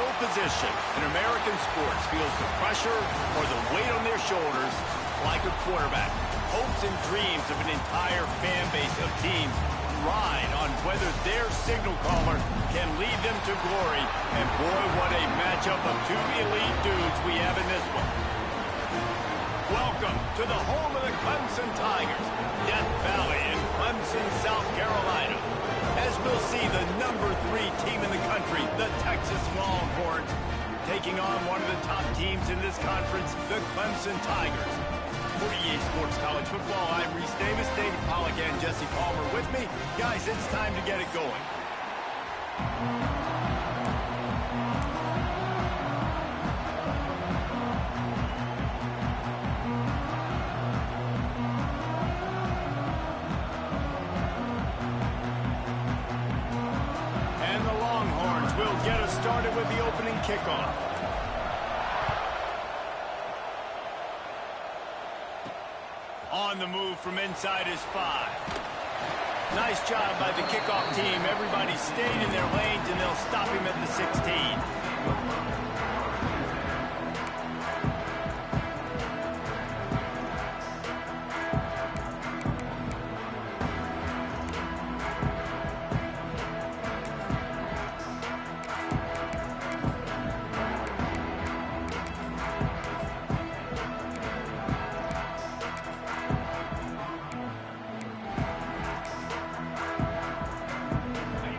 no position in American sports feels the pressure or the weight on their shoulders like a quarterback. Hopes and dreams of an entire fan base of teams ride on whether their signal caller can lead them to glory. And boy, what a matchup of two elite dudes we have in this one. Welcome to the home of the Clemson Tigers, Death Valley in Clemson, South Carolina. As we'll see the #3 team in the country, the Texas Longhorns, taking on one of the top teams in this conference, the Clemson Tigers. For EA Sports College Football, I'm Reese Davis, David Pollack, and Jesse Palmer with me. Guys, it's time to get it going. And the Longhorns will get us started with the opening kickoff. On the move from inside his 5. Nice job by the kickoff team. Everybody stayed in their lanes, and they'll stop him at the 16.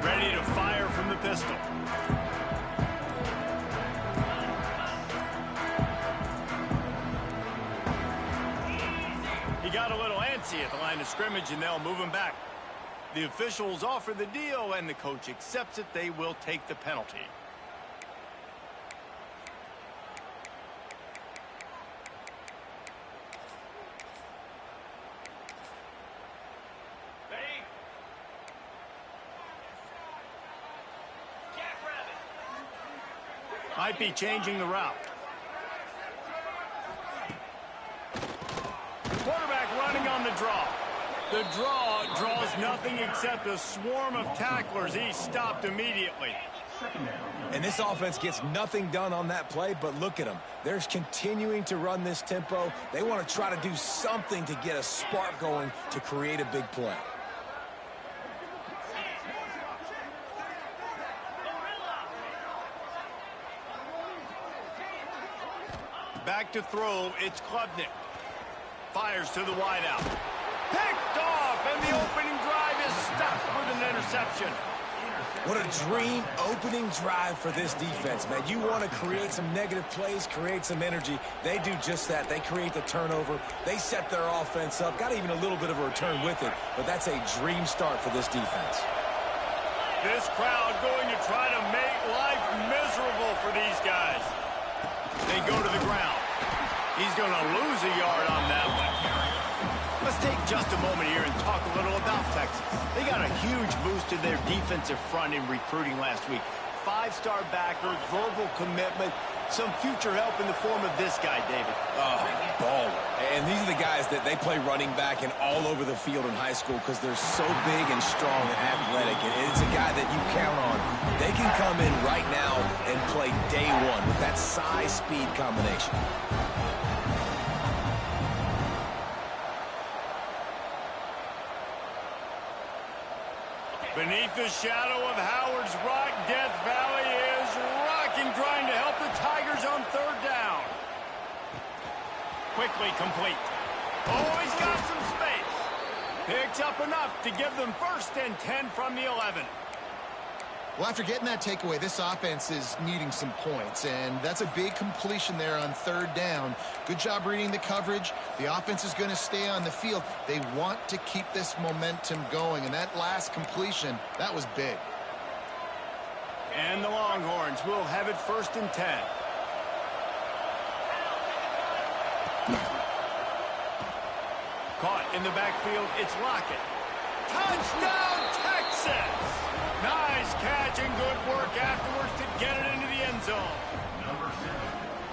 Ready to fire from the pistol. He got a little antsy at the line of scrimmage, and they'll move him back. The officials offer the deal, and the coach accepts it. They will take the penalty. Might be changing the route. The quarterback running on the draw. The draw draws nothing except a swarm of tacklers. He's stopped immediately. And this offense gets nothing done on that play, but look at them. They're continuing to run this tempo. They want to try to do something to get a spark going to create a big play. Back to throw, it's Klubnik. Fires to the wideout. Picked off, and the opening drive is stopped with an interception. What a dream opening drive for this defense, man. You want to create some negative plays, create some energy. They do just that. They create the turnover. They set their offense up. Got even a little bit of a return with it, but that's a dream start for this defense. This crowd going to try to make life miserable for these guys. They go to the ground. He's going to lose a yard on that one. Let's take just a moment here and talk a little about Texas. They got a huge boost to their defensive front in recruiting last week. 5-star backer, verbal commitment, some future help in the form of this guy, David. Oh, baller. And these are the guys that they play running back and all over the field in high school because they're so big and strong and athletic. And it's a guy that you count on. They can come in right now and play day one with that size-speed combination. Beneath the shadow of Howard's Rock, Death Valley is rocking, trying to help the Tigers on 3rd down. Quickly complete. Oh, he's got some space. Picks up enough to give them 1st and 10 from the 11. Well, after getting that takeaway, this offense is needing some points, and that's a big completion there on 3rd down. Good job reading the coverage. The offense is going to stay on the field. They want to keep this momentum going, and that last completion, that was big. And the Longhorns will have it 1st and 10. Caught in the backfield, it's Lockett. Touchdown, Texas! Nice catch and good work afterwards to get it into the end zone.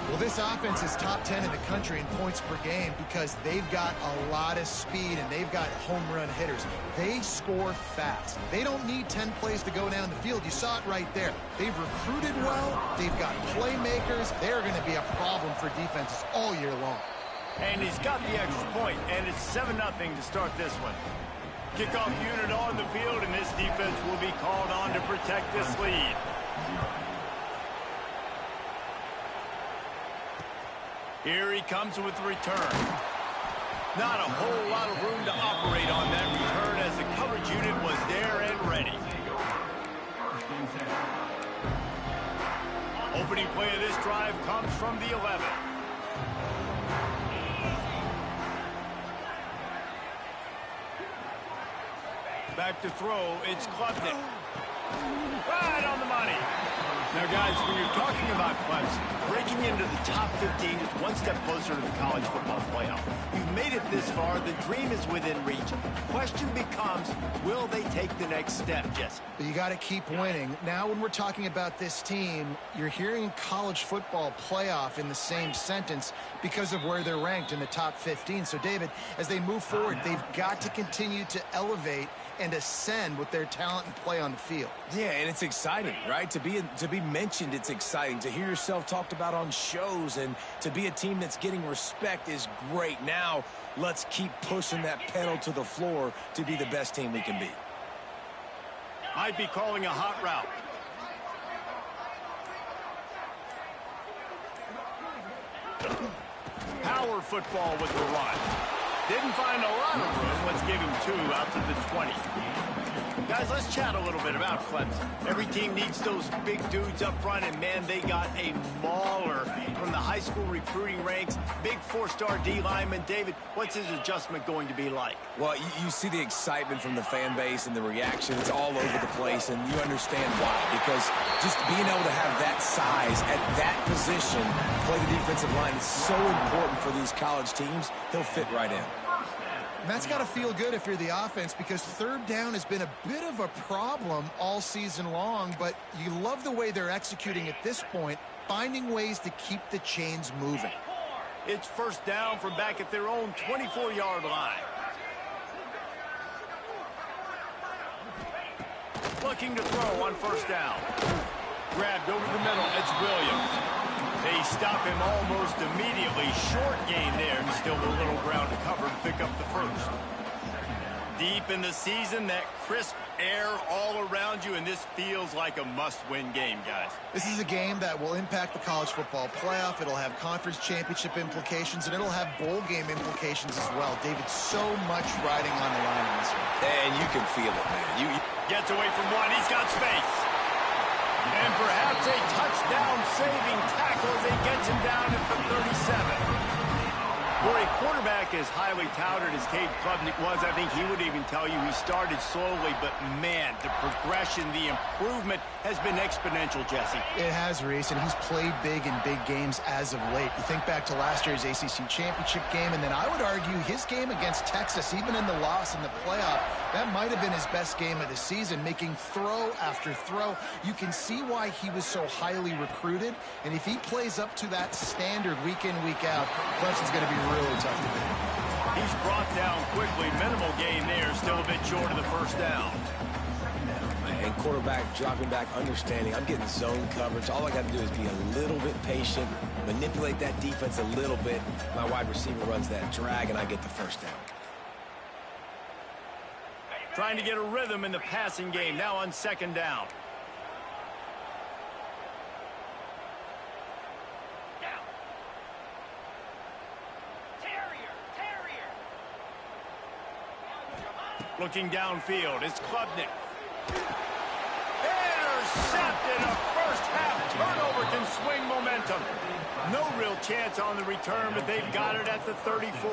Well, this offense is top 10 in the country in points per game because they've got a lot of speed and they've got home run hitters. They score fast. They don't need 10 plays to go down the field. You saw it right there. They've recruited well. They've got playmakers. They're going to be a problem for defenses all year long. And he's got the extra point, and it's 7-0 to start this one. Kickoff unit on the field, and this defense will be called on to protect this lead. Here he comes with the return. Not a whole lot of room to operate on that return as the coverage unit was there and ready. Opening play of this drive comes from the 11. Back to throw, it's Clemson. Right on the money. Now, guys, when you're talking about Clemson, breaking into the top 15 is one step closer to the college football playoff. You've made it this far. The dream is within reach. The question becomes, will they take the next step, Jesse? But you got to keep winning. Now, when we're talking about this team, you're hearing college football playoff in the same sentence because of where they're ranked in the top 15. So, David, as they move forward, they've got to continue to elevate and ascend with their talent and play on the field. Yeah, and it's exciting, right? To be mentioned, it's exciting. To hear yourself talked about on shows and to be a team that's getting respect is great. Now, let's keep pushing that pedal to the floor to be the best team we can be. Might be calling a hot route. Power football with the run. Didn't find a lot of room. Let's give him 2 out to the 20. Guys, let's chat a little bit about Clemson. Every team needs those big dudes up front, and, man, they got a mauler from the high school recruiting ranks. Big 4-star D lineman. David, what's his adjustment going to be like? Well, you see the excitement from the fan base and the reaction. It's all over the place, and you understand why. Because just being able to have that size at that position, play the defensive line, is so important for these college teams. He'll fit right in. And that's got to feel good if you're the offense because third down has been a bit of a problem all season long, but you love the way they're executing at this point, finding ways to keep the chains moving. It's first down from back at their own 24-yard line. Looking to throw on first down. Grabbed over the middle. It's Williams. They stop him almost immediately. Short gain there. Still a little ground to cover to pick up the first. Deep in the season, that crisp air all around you, and this feels like a must-win game, guys. This is a game that will impact the college football playoff. It'll have conference championship implications, and it'll have bowl game implications as well. David, so much riding on the line in this one. And you can feel it, man. Gets away from one. He's got space. And perhaps a touchdown-saving tackle as he gets him down at the 37. For a quarterback as highly touted as Cade Klubnik was, I think he would even tell you he started slowly, but man, the progression, the improvement has been exponential, Jesse. It has, Reese, and he's played big in big games as of late. You think back to last year's ACC championship game, and then I would argue his game against Texas, even in the loss in the playoff, that might have been his best game of the season, making throw after throw. You can see why he was so highly recruited, and if he plays up to that standard week in, week out, Clemson's going to be really tough to beat. He's brought down quickly. Minimal gain there. Still a bit short of the first down. And quarterback dropping back, understanding I'm getting zone coverage. All I got to do is be a little bit patient, manipulate that defense a little bit. My wide receiver runs that drag, and I get the first down. Trying to get a rhythm in the passing game. Now on second down. Looking downfield, it's Klubnik. Intercepted. A first-half turnover can swing momentum. No real chance on the return, but they've got it at the 34.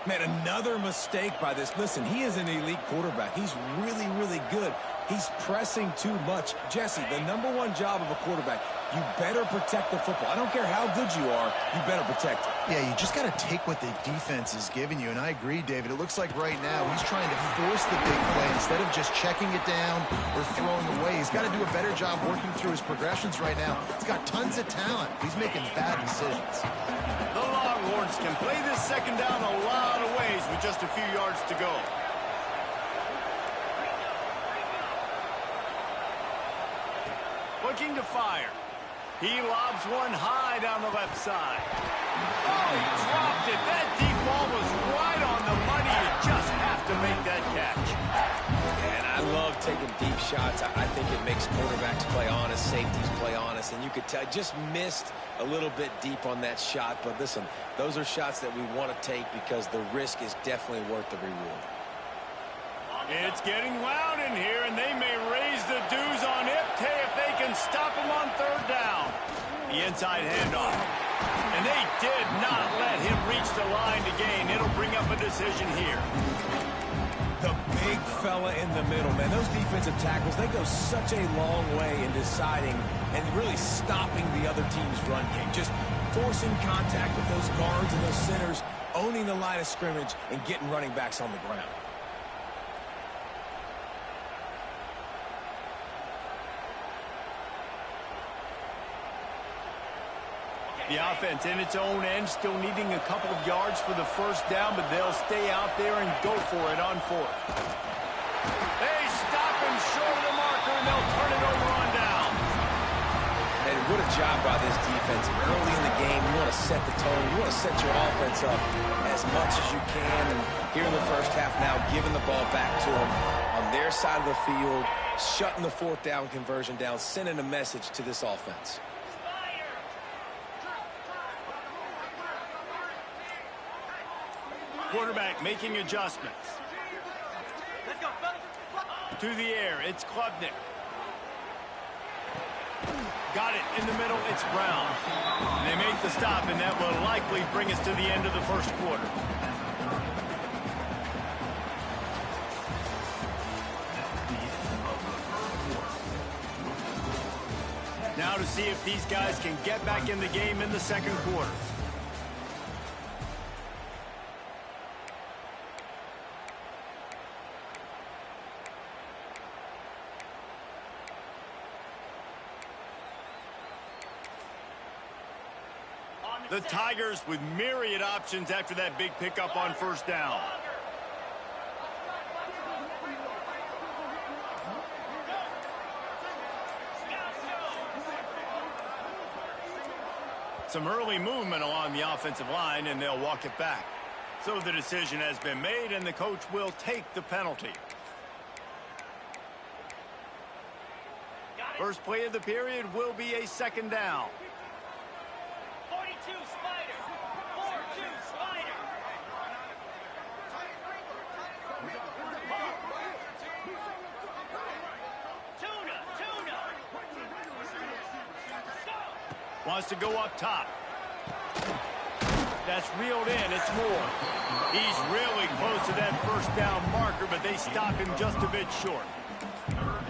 Man, another mistake by this. Listen, he is an elite quarterback. He's really, really good. He's pressing too much. Jesse, the #1 job of a quarterback, you better protect the football. I don't care how good you are, you better protect it. Yeah, you just got to take what the defense is giving you, and I agree, David. It looks like right now he's trying to force the big play instead of just checking it down or throwing away. He's got to do a better job working through his progressions right now. He's got tons of talent. He's making bad decisions. The Longhorns can play this second down a lot of ways with just a few yards to go. Looking to fire. He lobs one high down the left side. Oh, he dropped it. That deep ball was right on the money. You just have to make that catch. And I love taking deep shots. I think it makes quarterbacks play honest, safeties play honest, and you could tell just missed a little bit deep on that shot. But listen, those are shots that we want to take because the risk is definitely worth the reward. It's getting loud in here, and they may raise the dues on Ipte if they can stop him on third down. The inside handoff. And they did not let him reach the line to gain. It'll bring up a decision here. The big fella in the middle, man. Those defensive tackles, they go such a long way in deciding and really stopping the other team's run game. Just forcing contact with those guards and those centers, owning the line of scrimmage, and getting running backs on the ground. The offense in its own end, still needing a couple of yards for the first down, but they'll stay out there and go for it on fourth. They stop him short of the marker, and they'll turn it over on down. And what a job by this defense. Early in the game, you want to set the tone. You want to set your offense up as much as you can. And here in the first half now, giving the ball back to them on their side of the field, shutting the fourth down conversion down, sending a message to this offense. Quarterback making adjustments. To the air, it's Klubnik. Got it in the middle, it's Brown. They make the stop, and that will likely bring us to the end of the first quarter. Now to see if these guys can get back in the game in the second quarter. The Tigers with myriad options after that big pickup on first down. Some early movement along the offensive line, and they'll walk it back. So the decision has been made, and the coach will take the penalty. First play of the period will be a second down. 42 Spider. 4-2 Spider. Tuna. Wants to go up top. That's reeled in. It's Moore. He's really close to that first down marker, but they stop him just a bit short.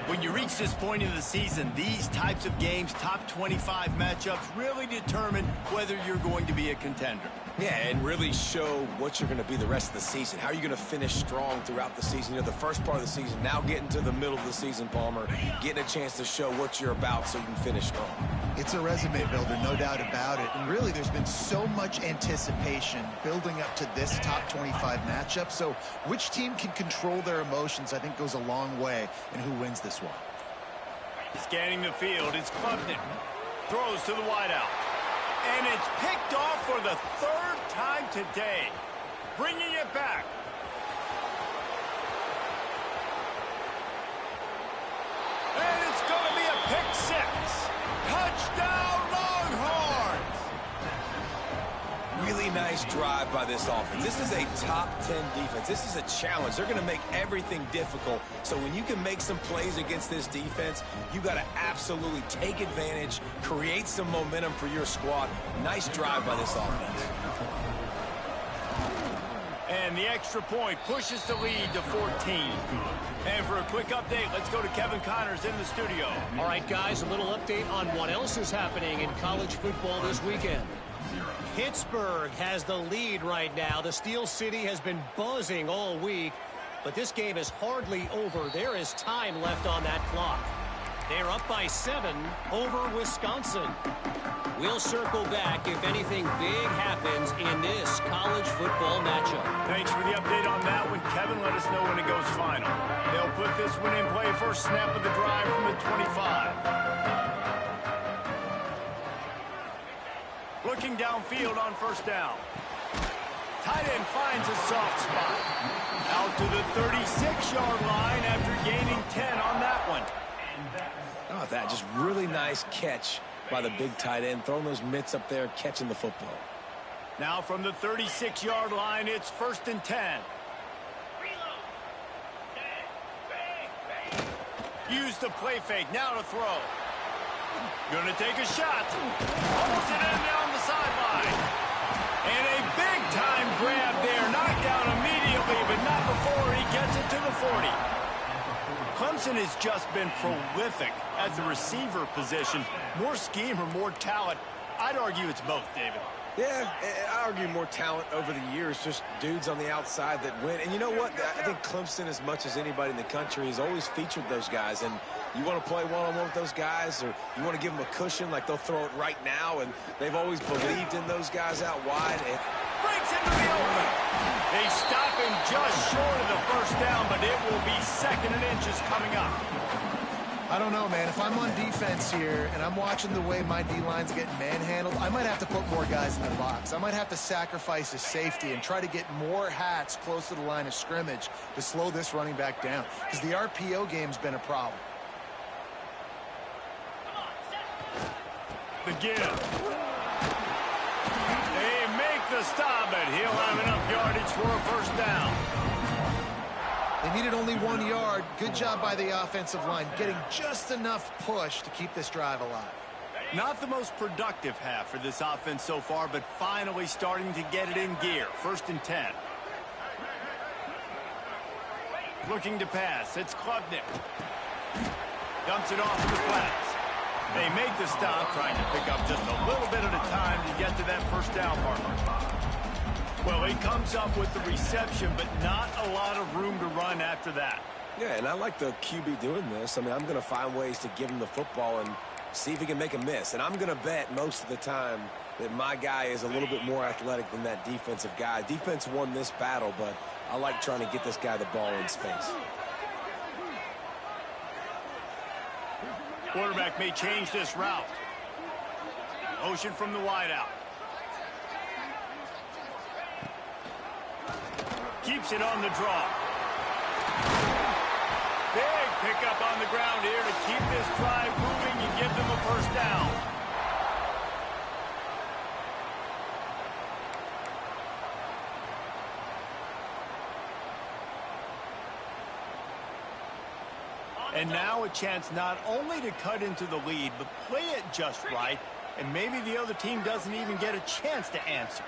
When you reach this point in the season, these types of games, top 25 matchups, really determine whether you're going to be a contender. Yeah, and really show what you're going to be the rest of the season. How are you going to finish strong throughout the season? You know, the first part of the season, now getting to the middle of the season, Palmer, getting a chance to show what you're about so you can finish strong. It's a resume builder, no doubt about it. And really, there's been so much anticipation building up to this top 25 matchup. So which team can control their emotions, I think, goes a long way in who wins this one. Scanning the field, it's Klubnik. Throws to the wideout. And it's picked off for the third time today. Bringing it back. And it's going to be a pick six. Touchdown, Longhorns! Really nice drive by this offense. This is a top 10 defense. This is a challenge. They're going to make everything difficult. So when you can make some plays against this defense, you got to absolutely take advantage, create some momentum for your squad. Nice drive by this offense. And And the extra point pushes the lead to 14. And for a quick update, let's go to Kevin Connors in the studio. All right, guys, a little update on what else is happening in college football this weekend. Pittsburgh has the lead right now. The Steel City has been buzzing all week, but this game is hardly over. There is time left on that clock. They're up by 7 over Wisconsin. We'll circle back if anything big happens in this college football matchup. Thanks for the update on that one, Kevin. Let us know when it goes final. They'll put this one in play first snap of the drive from the 25. Looking downfield on first down. Tight end finds a soft spot. Out to the 36-yard line after gaining 10 on that one. Oh, that just really nice catch by the big tight end, throwing those mitts up there, catching the football. Now from the 36-yard line, it's 1st and 10. Use the play fake, now to throw. Gonna take a shot. Almost it in down the sideline. And a big-time grab there. Knocked down immediately, but not before he gets it to the 40. Clemson has just been prolific at the receiver position. More scheme or more talent? I'd argue it's both, David. Yeah, I argue more talent over the years, just dudes on the outside that win. And you know what? I think Clemson, as much as anybody in the country, has always featured those guys. And you want to play one-on-one with those guys, or you want to give them a cushion, like they'll throw it right now. And they've always believed in those guys out wide. And breaks into the open. They stop him just short of the first down, but it will be 2nd and inches coming up. I don't know, man. If I'm on defense here and I'm watching the way my D-line's getting manhandled, I might have to put more guys in the box. I might have to sacrifice his safety and try to get more hats close to the line of scrimmage to slow this running back down, because the RPO game's been a problem. The give. They make the stop, and he'll have enough yardage for a first down. They needed only 1 yard. Good job by the offensive line, getting just enough push to keep this drive alive. Not the most productive half for this offense so far, but finally starting to get it in gear. 1st and 10. Looking to pass. It's Klubnik. Dumps it off to the flats. They make the stop, trying to pick up just a little bit at a time to get to that first down marker. Well, he comes up with the reception, but not a lot of room to run after that. yeah, and I like the QB doing this. I mean, I'm going to find ways to give him the football and see if he can make a miss. And I'm going to bet most of the time that my guy is a little bit more athletic than that defensive guy. Defense won this battle, but I like trying to get this guy the ball in space. Quarterback may change this route. Motion from the wideout. Keeps it on the draw. Big pickup on the ground here to keep this drive moving and give them a first down. And now a chance not only to cut into the lead, but play it just right, and maybe the other team doesn't even get a chance to answer.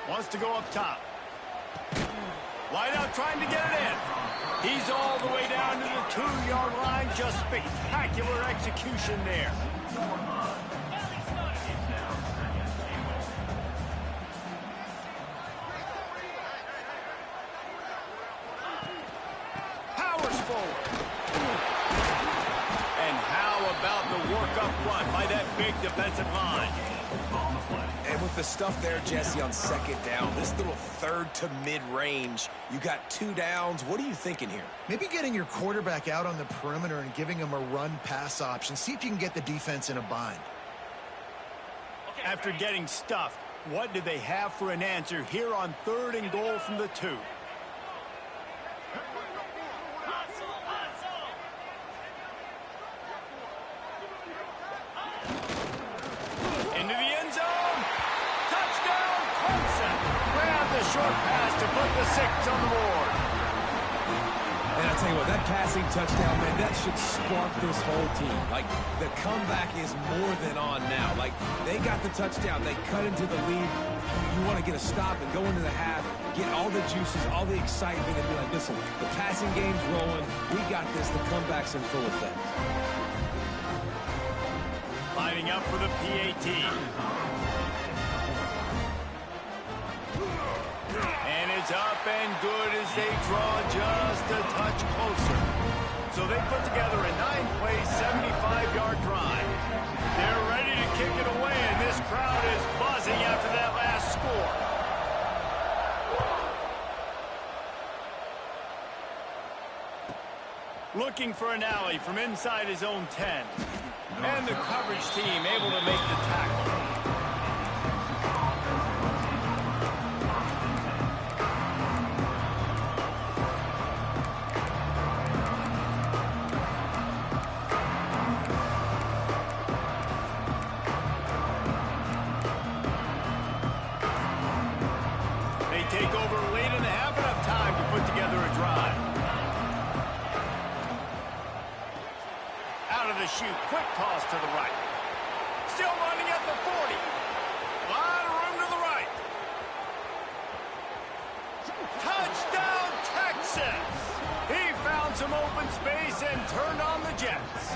Wants to go up top. Wide out trying to get it in. He's all the way down to the 2-yard line. Just spectacular execution there. Powers forward. And how about the work up front by that big defensive line? And with the stuff there, Jesse, on 2nd down, this little 3rd to mid-range, you got 2 downs. What are you thinking here? Maybe getting your quarterback out on the perimeter and giving him a run-pass option. See if you can get the defense in a bind. After getting stuffed, what do they have for an answer here on 3rd and goal from the 2? Into the end zone. Touchdown, Clemson. Grab the short pass to put the 6 on the board. And I'll tell you what, that passing touchdown, man, that should spark this whole team. Like, the comeback is more than on now. Like, they got the touchdown. They cut into the lead. You want to get a stop and go into the half, get all the juices, all the excitement, and be like, listen, the passing game's rolling. We got this. The comeback's in full effect. Lining up for the PAT. And it's up and good as they draw just a touch closer. So they put together a 9-play, 75-yard drive. They're ready to kick it away, and this crowd is buzzing after that last score. Looking for an alley from inside his own 10. And the coverage team able to make the tackle. They take over late in the half, enough time to put together a drive. Out of the chute, quick toss to the right. Still running at the 40. A lot of room to the right. Touchdown, Texas! He found some open space and turned on the Jets.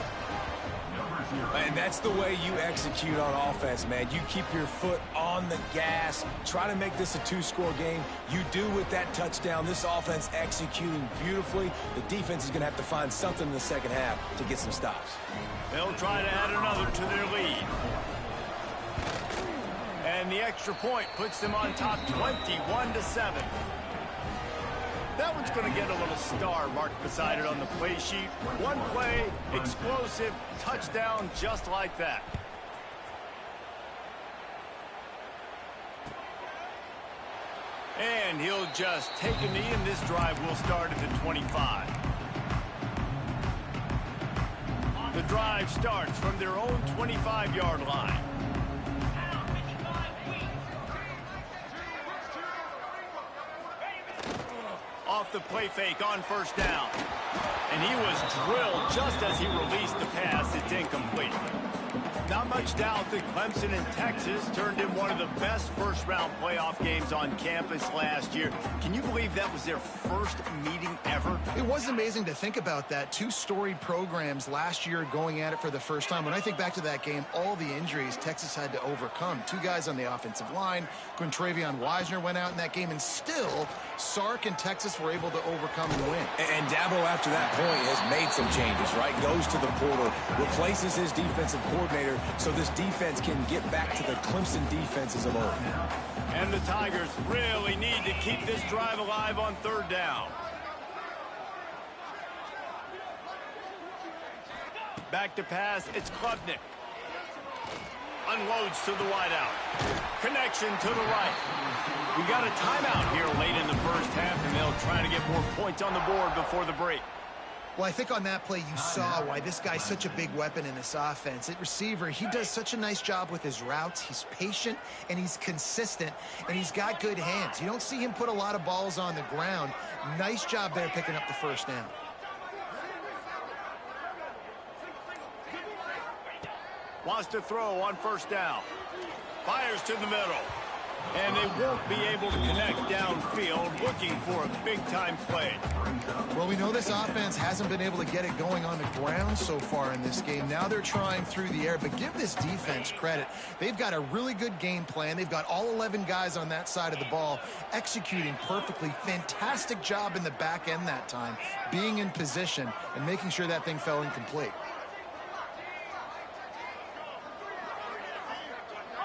And that's the way you execute on offense, man. You keep your foot on the gas. Try to make this a 2-score game. You do with that touchdown. This offense executing beautifully. The defense is going to have to find something in the second half to get some stops. They'll try to add another to their lead. And the extra point puts them on top 21-7. That one's going to get a little star marked beside it on the play sheet. One play, explosive, touchdown just like that. And he'll just take a knee, and this drive will start at the 25. The drive starts from their own 25-yard line. Off the play fake on first down. And he was drilled just as he released the pass. It's incomplete. Not much doubt that Clemson and Texas turned in one of the best first-round playoff games on campus last year. Can you believe that was their first meeting ever? It was amazing to think about that. 2 storied programs last year going at it for the first time. When I think back to that game, all the injuries Texas had to overcome. 2 guys on the offensive line. Quintravion Wiesner went out in that game, and still Sark and Texas were able to overcome and win. And Dabo, after that point, has made some changes, right? Goes to the portal, replaces his defensive coordinator, so this defense can get back to the Clemson defenses of old. And the Tigers really need to keep this drive alive on third down. Back to pass, it's Klubnik. Unloads to the wideout. Connection to the right. We got a timeout here late in the first half, and they'll try to get more points on the board before the break. Well, I think on that play you saw why this guy's such a big weapon in this offense. At receiver, he does such a nice job with his routes. He's patient, and he's consistent, and he's got good hands. You don't see him put a lot of balls on the ground. Nice job there picking up the first down. Wants to throw on first down. Fires to the middle. And they won't be able to connect downfield, looking for a big-time play. Well, we know this offense hasn't been able to get it going on the ground so far in this game. Now they're trying through the air, but give this defense credit. They've got a really good game plan. They've got all 11 guys on that side of the ball executing perfectly. Fantastic job in the back end that time, being in position and making sure that thing fell incomplete.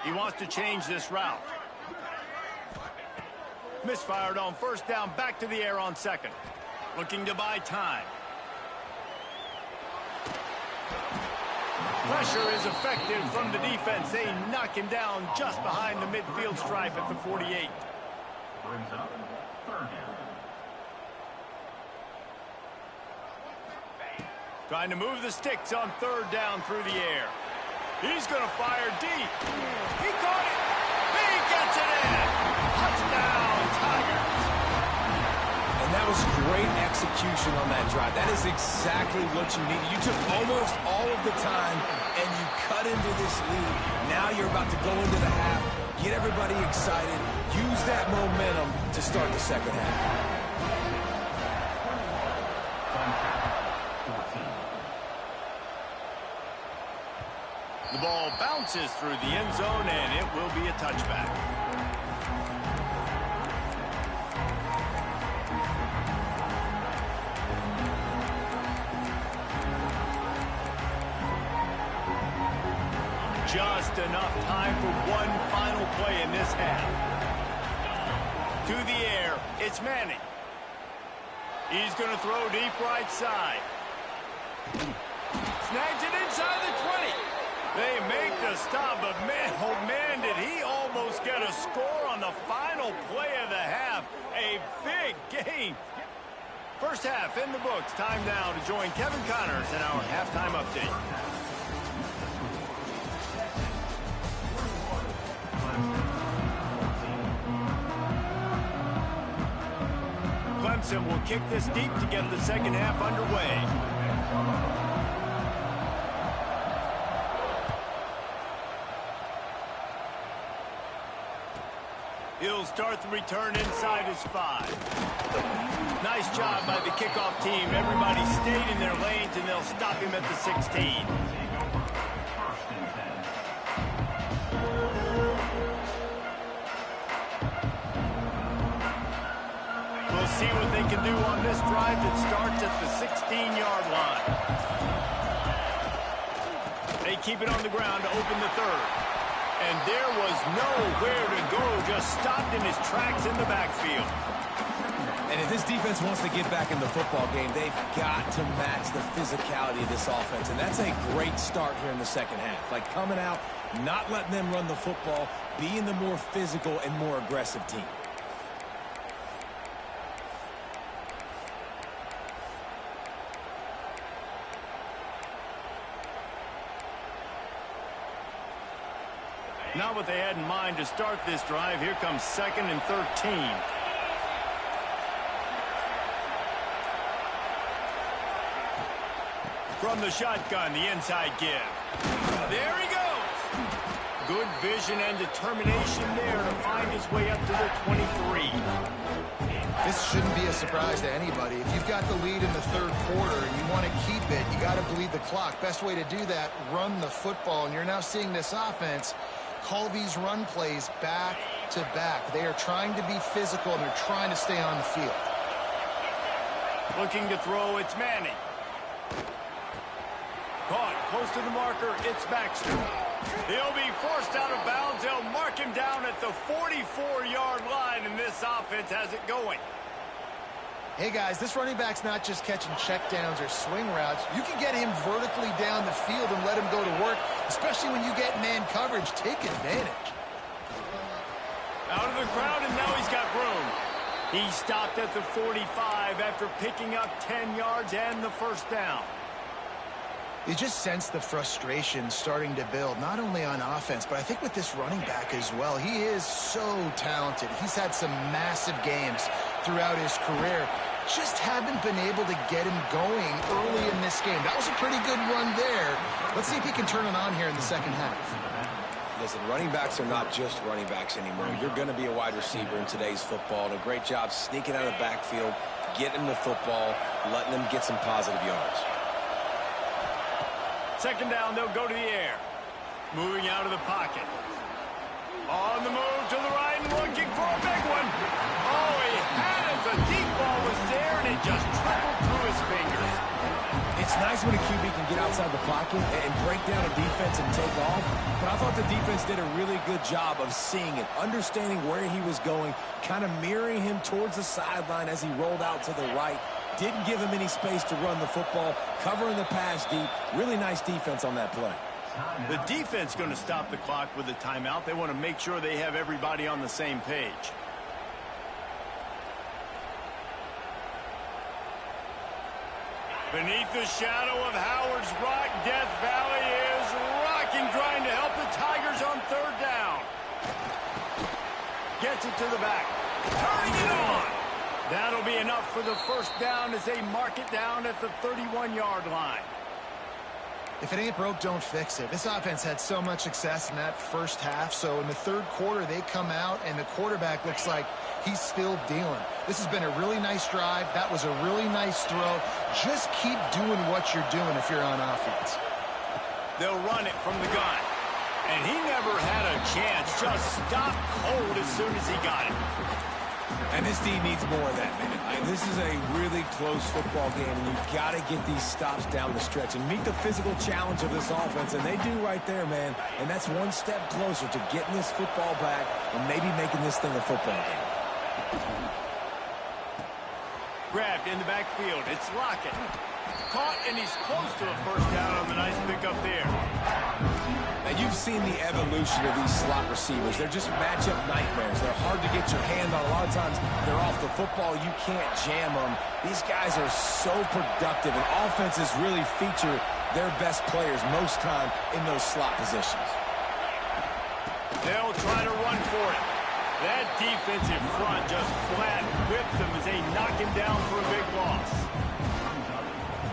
He wants to change this route. Misfired on first down, back to the air on second. Looking to buy time. Pressure is effective from the defense. They knock him down just behind the midfield stripe at the 48. Trying to move the sticks on third down through the air. He's going to fire deep. He caught it. He gets it in. Touchdown, Tigers. And that was great execution on that drive. That is exactly what you needed. You took almost all of the time, and you cut into this lead. Now you're about to go into the half, get everybody excited, use that momentum to start the second half. The ball bounces through the end zone, and it will be a touchback. Just enough time for one final play in this half. To the air, it's Manning. He's going to throw deep right side. Snags it inside the 20. They make the stop, but man, oh man, did he almost get a score on the final play of the half. A big game. First half in the books. Time now to join Kevin Connors in our halftime update. Clemson will kick this deep to get the second half underway. He'll start the return inside his 5. Nice job by the kickoff team. Everybody stayed in their lanes, and they'll stop him at the 16. We'll see what they can do on this drive that starts at the 16-yard line. They keep it on the ground to open the third. And there was nowhere to go, just stopped in his tracks in the backfield. And if this defense wants to get back in the football game, they've got to match the physicality of this offense. And that's a great start here in the second half. Like coming out, not letting them run the football, being the more physical and more aggressive team. Not what they had in mind to start this drive. Here comes 2nd and 13. From the shotgun, the inside give. There he goes. Good vision and determination there to find his way up to the 23. This shouldn't be a surprise to anybody. If you've got the lead in the third quarter and you want to keep it, you got to bleed the clock. Best way to do that, run the football. And you're now seeing this offense call these run plays back to back. They are trying to be physical, and they're trying to stay on the field. Looking to throw, it's Manning. Caught close to the marker, it's Baxter. He'll be forced out of bounds. They'll mark him down at the 44-yard line, and this offense has it going. Hey, guys, this running back's not just catching checkdowns or swing routes. You can get him vertically down the field and let him go to work, especially when you get man coverage. Take advantage. Out of the crowd, and now he's got room. He stopped at the 45 after picking up 10 yards and the first down. You just sense the frustration starting to build, not only on offense, but I think with this running back as well. He is so talented. He's had some massive games throughout his career. Just haven't been able to get him going early in this game. That was a pretty good run there. Let's see if he can turn it on here in the second half. Listen, running backs are not just running backs anymore. You're going to be a wide receiver in today's football. And a great job sneaking out of the backfield, getting the football, letting them get some positive yards. Second down, they'll go to the air. Moving out of the pocket. On the move to the right and looking for a big one. Oh, he had it. The deep ball was there, and it just trickled through his fingers. It's nice when a QB can get outside the pocket and break down a defense and take off. But I thought the defense did a really good job of seeing it, understanding where he was going, kind of mirroring him towards the sideline as he rolled out to the right. Didn't give him any space to run the football, covering the pass deep. Really nice defense on that play. The defense going to stop the clock with a timeout. They want to make sure they have everybody on the same page. Beneath the shadow of Howard's Rock, Death Valley is rocking, trying to help the Tigers on third down. Gets it to the back. Turning it on. That'll be enough for the first down as they mark it down at the 31-yard line. If it ain't broke, don't fix it. This offense had so much success in that first half, so in the third quarter, they come out, and the quarterback looks like he's still dealing. This has been a really nice drive. That was a really nice throw. Just keep doing what you're doing if you're on offense. They'll run it from the gun. And he never had a chance. Just stopped cold as soon as he got it. And this team needs more of that, man. This is a really close football game, and you've got to get these stops down the stretch and meet the physical challenge of this offense, and they do right there, man. And that's one step closer to getting this football back and maybe making this thing a football game. Grabbed in the backfield. It's Lockett. Caught, and he's close to a first down on the nice pickup there. And you've seen the evolution of these slot receivers. They're just matchup nightmares. They're hard to get your hand on. A lot of times they're off the football. You can't jam them. These guys are so productive, and offenses really feature their best players most time in those slot positions. They'll try to run for it. That defensive front just flat whipped them as they knock him down for a big loss.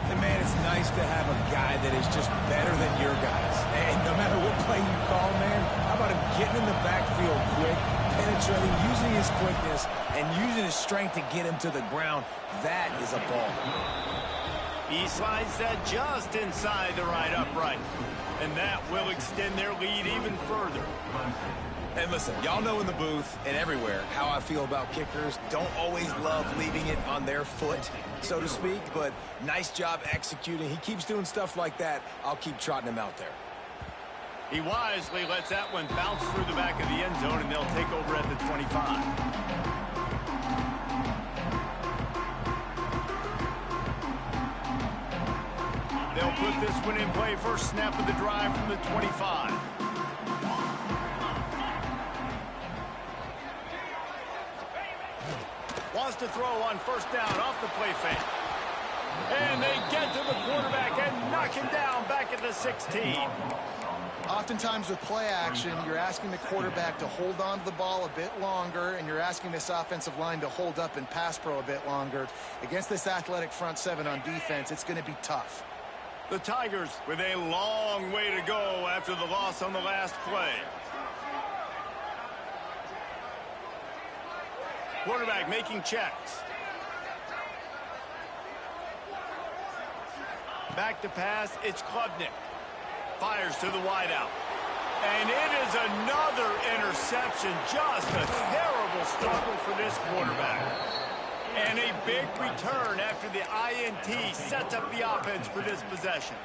And, man, it's nice to have a guy that is just better than your guys. And no matter what play you call, man, how about him getting in the backfield quick, penetrating, using his quickness, and using his strength to get him to the ground? That is a ball. He slides that just inside the right upright. And that will extend their lead even further. And listen, y'all know in the booth and everywhere how I feel about kickers. Don't always love leaving it on their foot, so to speak, but nice job executing. He keeps doing stuff like that. I'll keep trotting him out there. He wisely lets that one bounce through the back of the end zone, and they'll take over at the 25. They'll put this one in play first snap of the drive from the 25. Wants to throw on first down off the play fake. And they get to the quarterback and knock him down back at the 16. Oftentimes with play action, you're asking the quarterback to hold on to the ball a bit longer, and you're asking this offensive line to hold up and pass pro a bit longer. Against this athletic front seven on defense, it's going to be tough. The Tigers with a long way to go after the loss on the last play. Quarterback making checks. Back to pass, it's Klubnik. Fires to the wideout. And it is another interception. Just a terrible struggle for this quarterback. And a big return after the INT sets up the offense for this possession.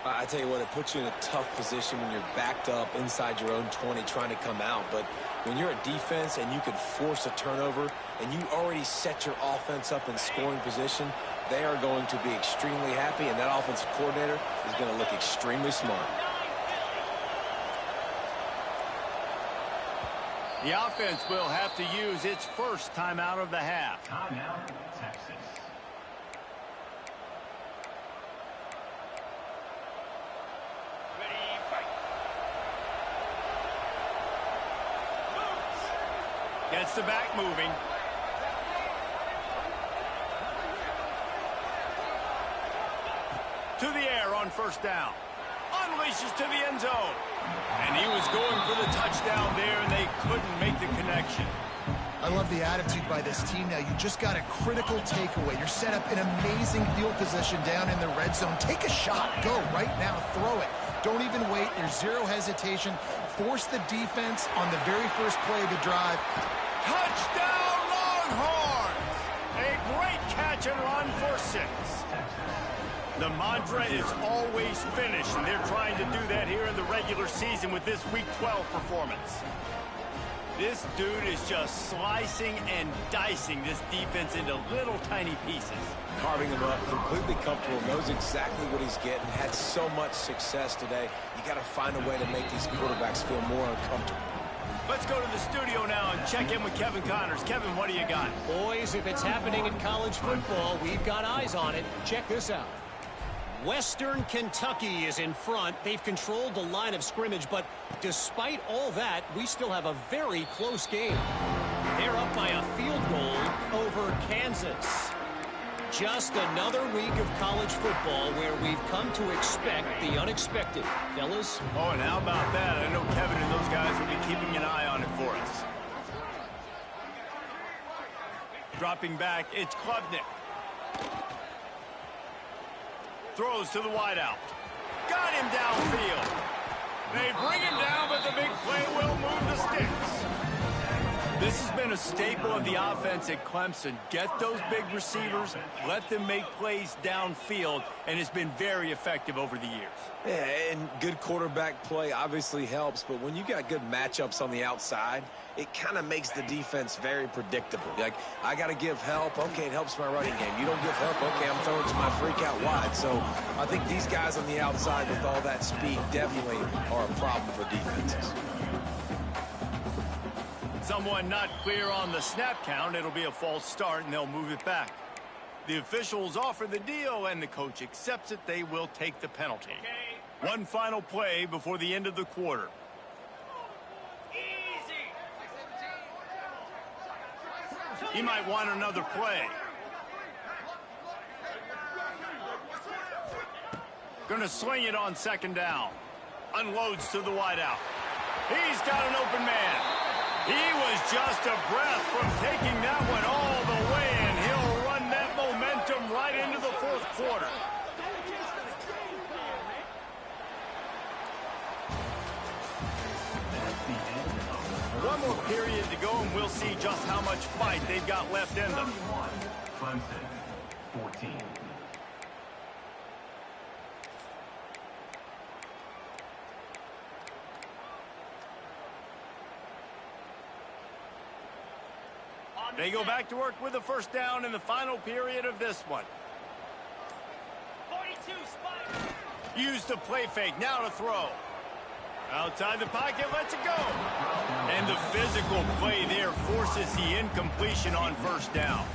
I tell you what, it puts you in a tough position when you're backed up inside your own 20 trying to come out. But when you're a defense and you can force a turnover and you already set your offense up in scoring position, they are going to be extremely happy, and that offensive coordinator is going to look extremely smart. The offense will have to use its first timeout of the half. Timeout, Texas. Gets the back moving. To the air on first down. Unleashes to the end zone. And he was going for the touchdown there, and they couldn't make the connection. I love the attitude by this team now. You just got a critical takeaway. You're set up in amazing field position down in the red zone. Take a shot. Go right now. Throw it. Don't even wait. There's zero hesitation. Force the defense on the very first play of the drive. Touchdown, Longhorns! A great catch and run for 6. The mantra is always finish, and they're trying to do that here in the regular season with this Week 12 performance. This dude is just slicing and dicing this defense into little tiny pieces. Carving him up, completely comfortable, knows exactly what he's getting, had so much success today. You got to find a way to make these quarterbacks feel more uncomfortable. Let's go to the studio now and check in with Kevin Connors. Kevin, what do you got? Boys, if it's happening in college football, we've got eyes on it. Check this out. Western Kentucky is in front. They've controlled the line of scrimmage, but despite all that, we still have a very close game. They're up by a field goal, Kansas. Just another week of college football where we've come to expect the unexpected. Fellas? Oh, and how about that? I know Kevin and those guys will be keeping an eye on it for us. Dropping back, it's Klubnik. Throws to the wideout. Got him downfield. They bring him down, but the big play will move the sticks. This has been a staple of the offense at Clemson. Get those big receivers, let them make plays downfield, and it's been very effective over the years. Yeah, and good quarterback play obviously helps, but when you got good matchups on the outside, it kind of makes the defense very predictable. Like, I got to give help. Okay, it helps my running game. You don't give help. Okay, I'm throwing to my freak out wide. So I think these guys on the outside with all that speed definitely are a problem for defenses. Someone not clear on the snap count. It'll be a false start, and they'll move it back. The officials offer the deal, and the coach accepts it. They will take the penalty. One final play before the end of the quarter. Easy. He might want another play. Gonna swing it on second down. Unloads to the wideout. He's got an open man. He was just a breath from taking that one all the way, and he'll run that momentum right into the fourth quarter. One more period to go, and we'll see just how much fight they've got left in them. Clemson, 14. They go back to work with a first down in the final period of this one. 42 Spider. Use the play fake, now to throw. Outside the pocket, lets it go. And the physical play there forces the incompletion on first down.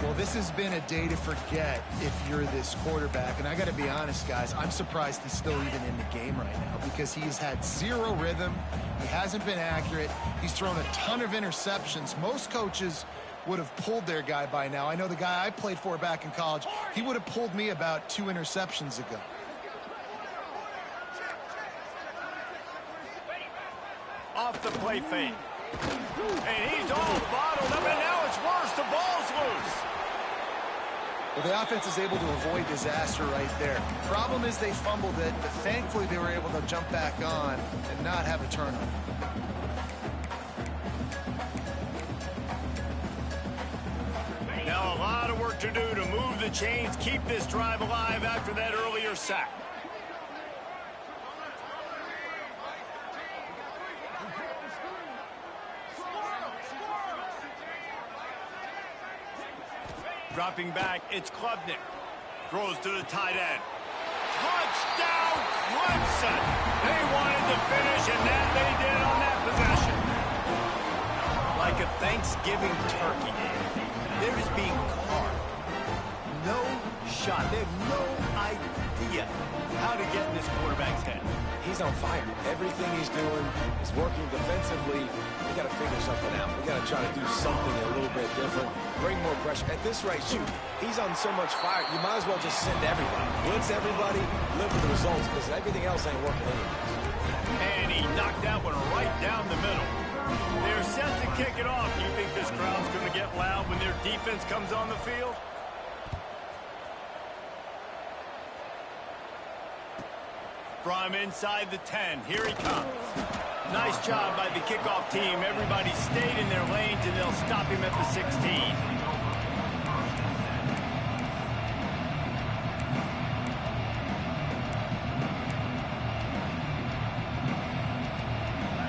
Well, this has been a day to forget if you're this quarterback. And I got to be honest, guys, I'm surprised he's still even in the game right now because he's had zero rhythm. He hasn't been accurate. He's thrown a ton of interceptions. Most coaches would have pulled their guy by now. I know the guy I played for back in college, he would have pulled me about 2 interceptions ago. Off the play fake. And he's all bottled up, and now it's worse. The ball's loose. Well, the offense is able to avoid disaster right there. Problem is they fumbled it, but thankfully they were able to jump back on and not have a turnover. Now a lot of work to do to move the chains, keep this drive alive after that earlier sack. Dropping back, it's Klubnik. Throws to the tight end. Touchdown, Clemson! They wanted to finish, and that they did on that possession. Like a Thanksgiving turkey, they're just being carved. No shot. They have no idea how to get in this quarterback's head. He's on fire. Everything he's doing is working defensively. We got to figure something out. We got to try to do something a little bit different. Bring more pressure. At this rate, shoot, he's on so much fire, you might as well just send everybody. Blitz everybody, live with the results, because everything else ain't working anyways. And he knocked that one right down the middle. They're set to kick it off. You think this crowd's going to get loud when their defense comes on the field? From inside the 10, here he comes. Nice job by the kickoff team. Everybody stayed in their lanes, and they'll stop him at the 16.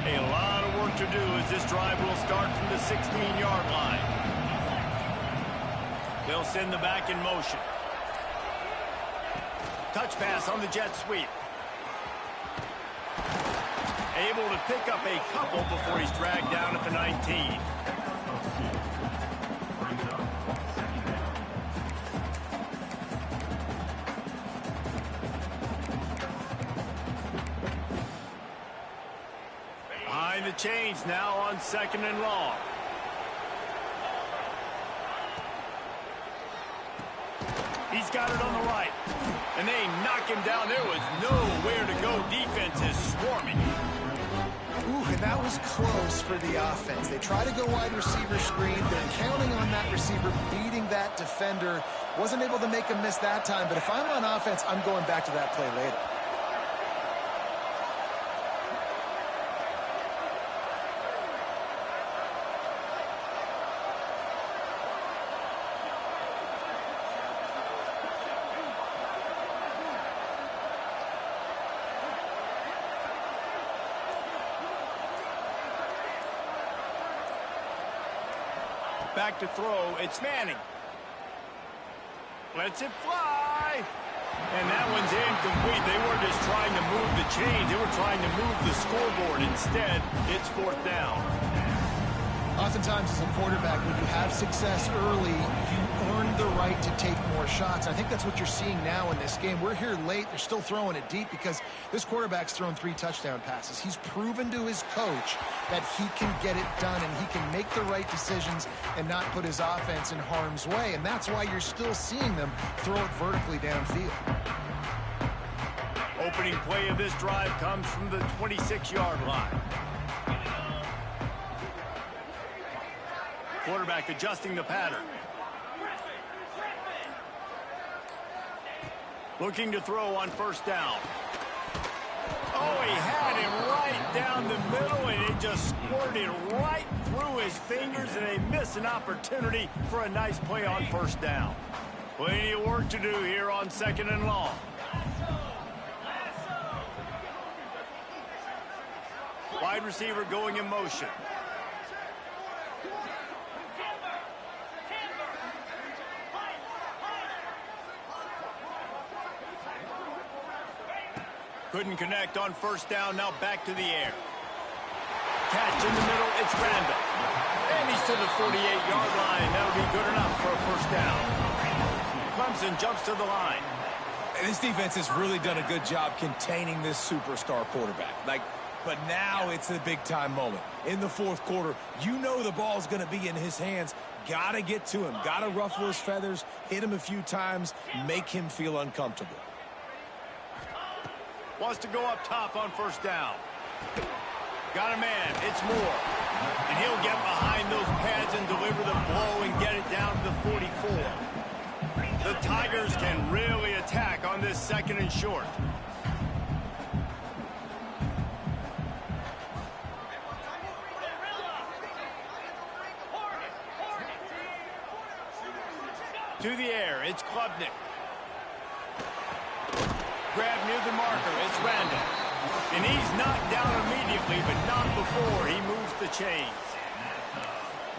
A lot of work to do as this drive will start from the 16-yard line. They'll send the back in motion. Touch pass on the jet sweep. Able to pick up a couple before he's dragged down at the 19. Behind the chains now on second and long. He's got it on the right. And they knock him down. There was nowhere to go. Defense is swarming. Ooh, and that was close for the offense. They try to go wide receiver screen. They're counting on that receiver beating that defender. Wasn't able to make him miss that time, but if I'm on offense, I'm going back to that play later. Back to throw. It's Manning. Lets it fly. And that one's incomplete. They weren't just trying to move the chains. They were trying to move the scoreboard. Instead, it's 4th down. Oftentimes, as a quarterback, when you have success early, you earn the right to take more shots. I think that's what you're seeing now in this game. We're here late. They're still throwing it deep because this quarterback's thrown 3 touchdown passes. He's proven to his coach that he can get it done and he can make the right decisions and not put his offense in harm's way. And that's why you're still seeing them throw it vertically downfield. Opening play of this drive comes from the 26-yard line. Quarterback adjusting the pattern. Looking to throw on 1st down. Oh, he had him right down the middle, and it just squirted right through his fingers, and they miss an opportunity for a nice play on 1st down. Plenty of work to do here on 2nd and long. Wide receiver going in motion. Couldn't connect on 1st down. Now back to the air. Catch in the middle. It's Randall. And he's to the 48-yard line. That'll be good enough for a 1st down. Clemson jumps to the line. And this defense has really done a good job containing this superstar quarterback. But now it's a big-time moment. In the 4th quarter, you know the ball's going to be in his hands. Got to get to him. Got to ruffle his feathers, hit him a few times, make him feel uncomfortable. Wants to go up top on 1st down. Got a man. It's Moore. And he'll get behind those pads and deliver the blow and get it down to the 44. The Tigers can really attack on this 2nd and short. To the air. It's Klubnik. Grab near the marker. It's Randall. And he's knocked down immediately, but not before he moves the chains.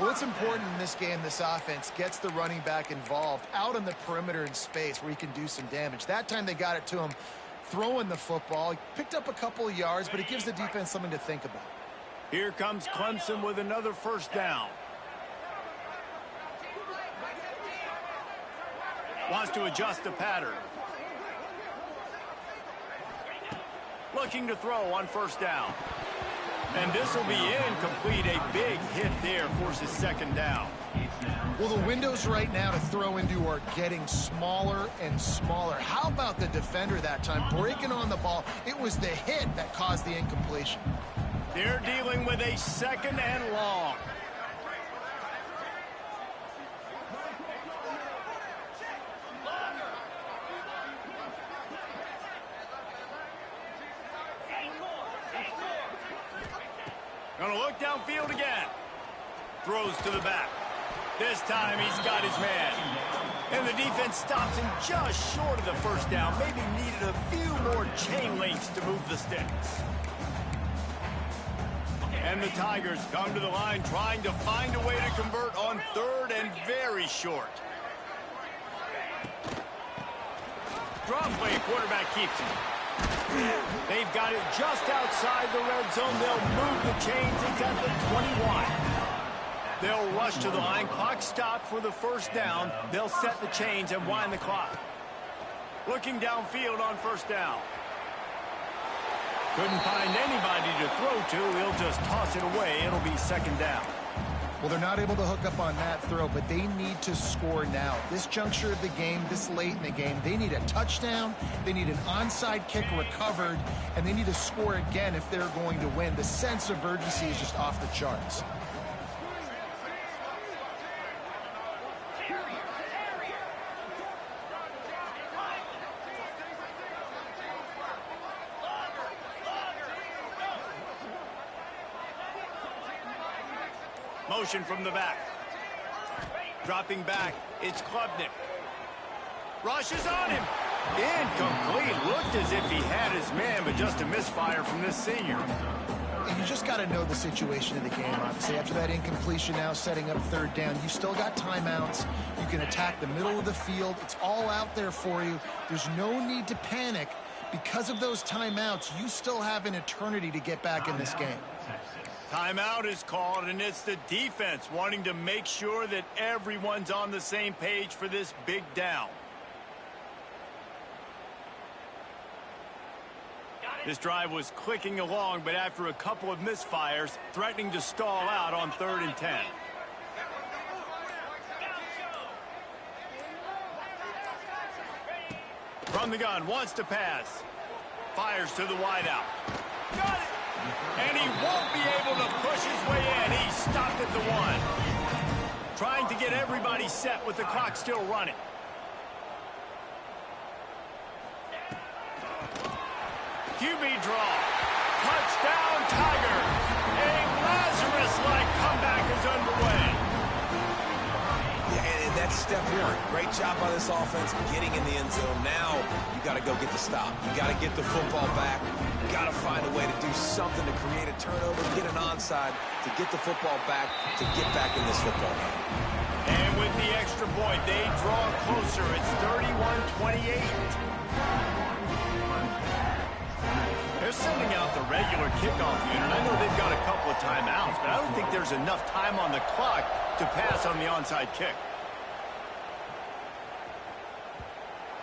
Well, it's important in this game, this offense gets the running back involved out on the perimeter in space where he can do some damage. That time they got it to him throwing the football. He picked up a couple of yards, but it gives the defense something to think about. Here comes Clemson with another 1st down. Wants to adjust the pattern. Looking to throw on 1st down. And this will be incomplete. A big hit there forces 2nd down. Well, the windows right now to throw into are getting smaller and smaller. How about the defender that time breaking on the ball? It was the hit that caused the incompletion. They're dealing with a 2nd and long. Gonna look downfield again. Throws to the back. This time he's got his man. And the defense stops him just short of the 1st down. Maybe needed a few more chain links to move the sticks. And the Tigers come to the line trying to find a way to convert on 3rd and very short. Draw play, quarterback keeps it. They've got it just outside the red zone. They'll move the chains. It's at the 21. They'll rush to the line. Clock stopped for the 1st down. They'll set the chains and wind the clock. Looking downfield on 1st down. Couldn't find anybody to throw to. He'll just toss it away. It'll be 2nd down. Well, they're not able to hook up on that throw, but they need to score now. This juncture of the game, this late in the game, they need a touchdown, they need an onside kick recovered, and they need to score again if they're going to win. The sense of urgency is just off the charts. Motion from the back. Dropping back, it's Klubnik. Rushes on him. Incomplete. Looked as if he had his man, but just a misfire from this senior. And you just got to know the situation of the game, obviously. After that incompletion now setting up third down, you still got timeouts. You can attack the middle of the field. It's all out there for you. There's no need to panic. Because of those timeouts, you still have an eternity to get back in this game. Timeout is called, and it's the defense wanting to make sure that everyone's on the same page for this big down. This drive was clicking along, but after a couple of misfires, threatening to stall out on 3rd and 10. From the gun, wants to pass. Fires to the wideout. Got it! And he won't be able to push his way in. He stopped at the 1. Trying to get everybody set with the clock still running. QB draw. Touchdown, Tiger. A Lazarus-like comeback is underway. Yeah, and that's step one. Great job by this offense getting in the end zone. Now you got to go get the stop. You got to get the football back. You got to find a way to do something to create a turnover, get an onside, to get the football back, to get back in this football game. And with the extra point, they draw closer. It's 31-28. They're sending out the regular kickoff unit. I know they've got a couple of timeouts, but I don't think there's enough time on the clock to pass on the onside kick.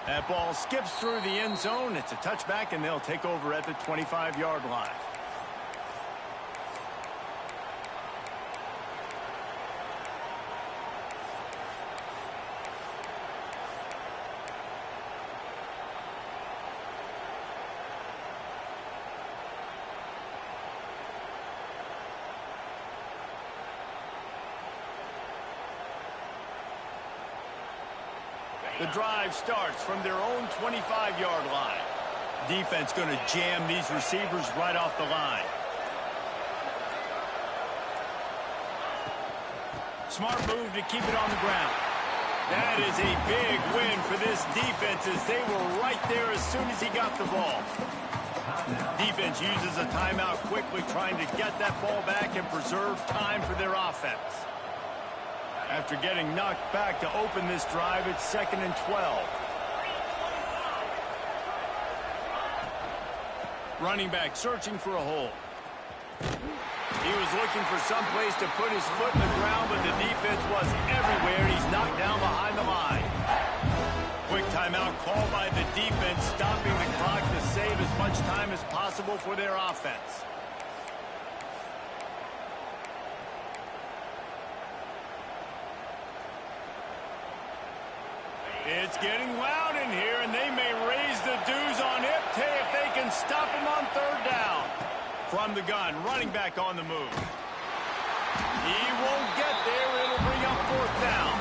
That ball skips through the end zone. It's a touchback, and they'll take over at the 25-yard line. The drive starts from their own 25-yard line. Defense going to jam these receivers right off the line. Smart move to keep it on the ground. That is a big win for this defense as they were right there as soon as he got the ball. Defense uses a timeout quickly, trying to get that ball back and preserve time for their offense. After getting knocked back to open this drive, it's 2nd and 12. Running back searching for a hole. He was looking for some place to put his foot in the ground, but the defense was everywhere. He's knocked down behind the line. Quick timeout called by the defense, stopping the clock to save as much time as possible for their offense. It's getting loud in here, and they may raise the dues on Ipte if they can stop him on 3rd down. From the gun, running back on the move. He won't get there. It'll bring up 4th down.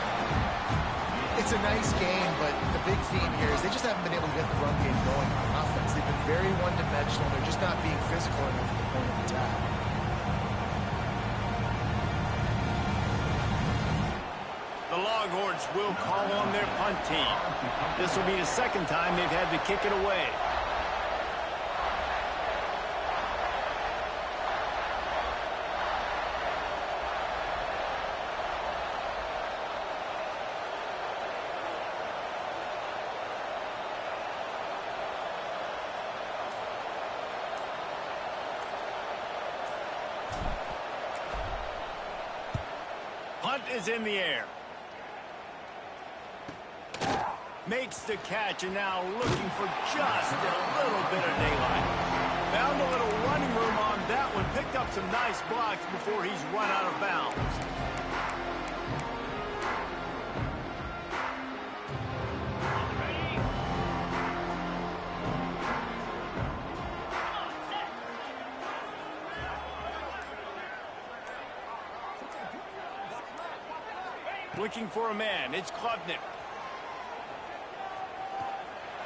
It's a nice game, but the big theme here is they just haven't been able to get the run game going on offense. They've been very one-dimensional. They're just not being physical enough at the point of attack. The Longhorns will call on their punt team. This will be the 2nd time they've had to kick it away. Punt is in the air. Makes the catch, and now looking for just a little bit of daylight. Found a little running room on that one. Picked up some nice blocks before he's run out of bounds. Looking for a man. It's Klubnik.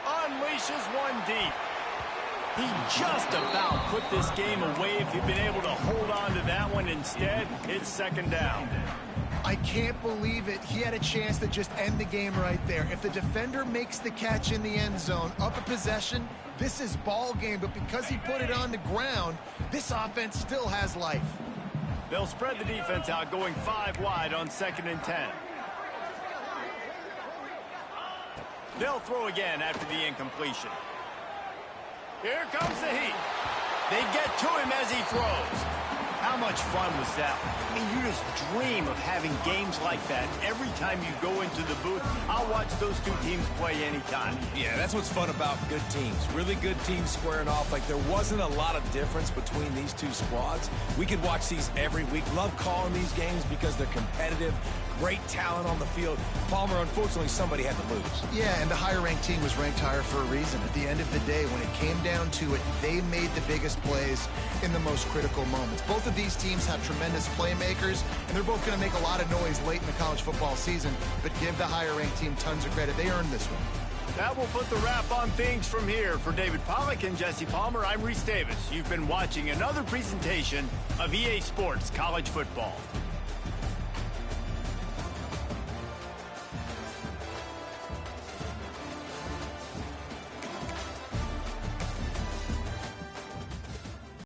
Unleashes one deep. He just about put this game away if he'd been able to hold on to that one. Instead, it's second down. I can't believe it. He had a chance to just end the game right there. If the defender makes the catch in the end zone, up a possession, this is ball game. But because he put it on the ground, this offense still has life. They'll spread the defense out, going 5 wide on 2nd and 10. They'll throw again after the incompletion. Here comes the heat. They get to him as he throws. How much fun was that? I mean, you just dream of having games like that every time you go into the booth. I'll watch those two teams play anytime. Yeah, that's what's fun about good teams. Really good teams squaring off. Like, there wasn't a lot of difference between these two squads. We could watch these every week. Love calling these games because they're competitive. Great talent on the field. Palmer, unfortunately, somebody had to lose. Yeah, and the higher-ranked team was ranked higher for a reason. At the end of the day, when it came down to it, they made the biggest plays in the most critical moments. Both of these teams have tremendous playmakers, and they're both going to make a lot of noise late in the college football season, but give the higher-ranked team tons of credit. They earned this one. That will put the wrap on things from here. For David Pollack and Jesse Palmer, I'm Reese Davis. You've been watching another presentation of EA Sports College Football.